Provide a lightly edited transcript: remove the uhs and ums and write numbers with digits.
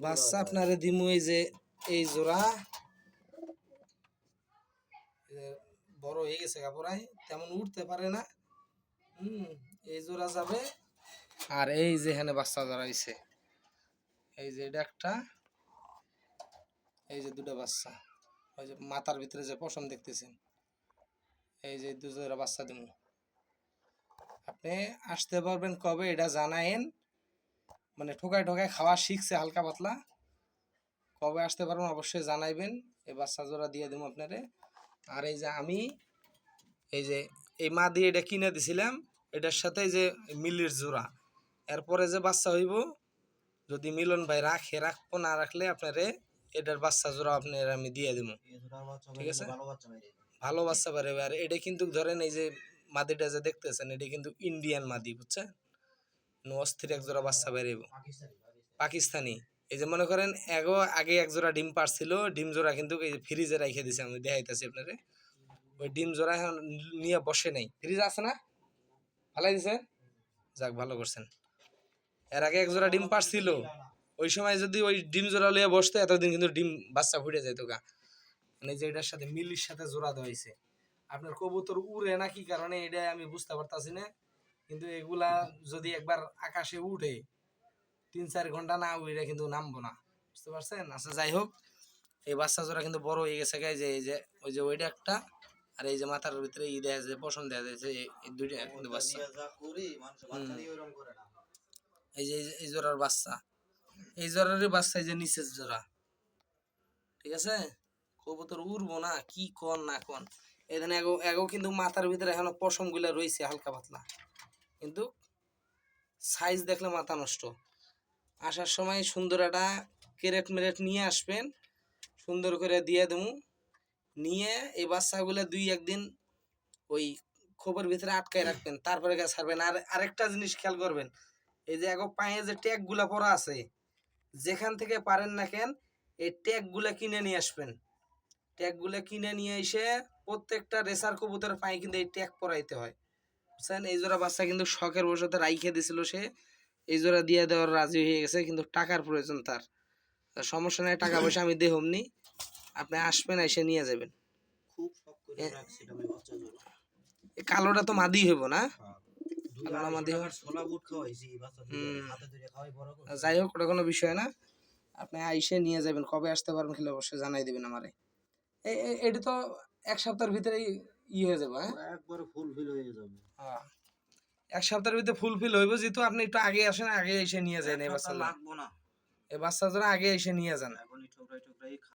বাচ্চা আপনারে দিমু এই জোড়া বড় হয়ে গেছে কাপড়াই তেমন উঠতে পারে না। এই জোড়া যাবে। আর এই যে এখানে বাচ্চা জড়াইছে, এই যে এটা একটা, এই যে দুটো বাচ্চা, ওই যে মাথার ভিতরে যে পশম দেখতেছেন, এই যে দু জোড়া বাচ্চা দিমু। আপনি আসতে পারবেন কবে এটা জানায়েন, মানে ঠোকায় ঠোকায় খাওয়া শিখছে হালকা পাতলা, কবে আসতে পারবেন অবশ্যই জানাইবেন, এই বাচ্চা জোড়া দিয়ে দেবো আপনারে। আর এই যে আমি এই যে এই মা দিয়ে এটা কিনে দিছিলাম, এটার সাথে যে মিলির জোড়া, এরপরে যে বাচ্চা হইব যদি মিলন ভাই রাখবো, না রাখলে আপনারে এটার বাচ্চা জোড়া আপনার আমি দিয়ে দেবো, ঠিক আছে? ভালো বাচ্চা পারবে। আর এটা কিন্তু ধরেন এই যে মাদিটা যে দেখতেছেন, এটা কিন্তু ইন্ডিয়ান মাদি, বুঝছেন? অস্থির এক জোড়া বাচ্চা বেরোব, পাকিস্তানি। এই যে মনে করেন আগে এক জোড়া ডিম পারছিল, ডিম জোড়া কিন্তু ফ্রিজে রেখে দিছে, আমি দেখাইতেছি আপনারে। ওই ডিম জোড়া এখন নিয়ে বসে নাই, ফ্রিজ আছে না, ভালাই দিছে, যাক ভালো করছেন। এর আগে এক জোড়া ডিম পারছিল, ওই সময় যদি ওই ডিম জোড়া লিয়ে বসতো এতদিন কিন্তু ডিম বাচ্চা ফুটে যেত গা। মানে যে এটার সাথে মিলির সাথে জোড়া দেওয়া হয়েছে। আপনার কবুতর উড়ে না কি কারণে এটা আমি বুঝতে পারতাছি না, কিন্তু এগুলা যদি একবার আকাশে উঠে 3-4 ঘন্টা না উড়ে কিন্তু নামবো না, বুঝতে পারছেন? আচ্ছা যাই হোক, এই বাচ্চা জোড়া কিন্তু বড় হয়ে গেছে গাই, যে এই যে ওই যে ওইটা একটা, আর এই যে মাথার ভিতরে দেয়া যায় পশম দেয়া যাচ্ছে, এই দুইটা কিন্তু বাচ্চা। এই যে এই জোড়ার বাচ্চা, এই জোড়ারই বাচ্চা, এই যে নিচের জোড়া, ঠিক আছে? কবুতর উড়বো না কি কন না কন, এখানে এগো কিন্তু মাথার ভিতরে এখনো পশম গুলা রয়েছে হালকা পাতলা, কিন্তু সাইজ দেখলে মাথা নষ্ট। আসার সময় সুন্দর একটা ক্যারেট মেরেট নিয়ে আসবেন, সুন্দর করে দিয়ে দেবো, নিয়ে এই বাচ্চাগুলো 2-1 দিন ওই খোপের ভিতরে আটকায় রাখবেন, তারপরে গাছ ছাড়বেন। আর আরেকটা জিনিস খেয়াল করবেন, এই যে এগো পায়ে যে ট্যাগ গুলা পরা আছে, যেখান থেকে পারেন না কেন এই ট্যাগ গুলা কিনে নিয়ে আসবেন। ট্যাগ গুলা কিনে নিয়ে এসে প্রত্যেকটা রেসার কবুতরের পায়ে কিন্তু এই ট্যাগ পরাইতে হয়, বুঝছেন? এই জোড়া বাচ্চা কিন্তু শখের বসতে রাইখে দিছিল, সে এই জোড়া দিয়ে দেওয়ার রাজি হয়ে গেছে, কিন্তু টাকার প্রয়োজন তার। সমস্যা নাই, টাকা পয়সা আমি দেহমনি, আপনি আসবেন এসে নিয়ে যাবেন। কালোটা তো মাদি হইব না, যাই হোক ওটা কোনো বিষয় না, আপনি আইসে নিয়ে যাবেন। কবে আসতে পারবেন খেলে অবশ্যই জানাই দিবেন আমারে। এটি তো 1 সপ্তাহের ভিতরেই হয়ে যাবে, একবারে ফুলফিল হয়ে যাবে। হ্যাঁ, 1 সপ্তাহের ভিতরে ফুলফিল হইব, যেহেতু আপনি একটু আগে আসেন, আগে এসে নিয়ে যান। এই বাচ্চা লাগবো না, এই বাচ্চা জোড়া আগে এসে নিয়ে যান।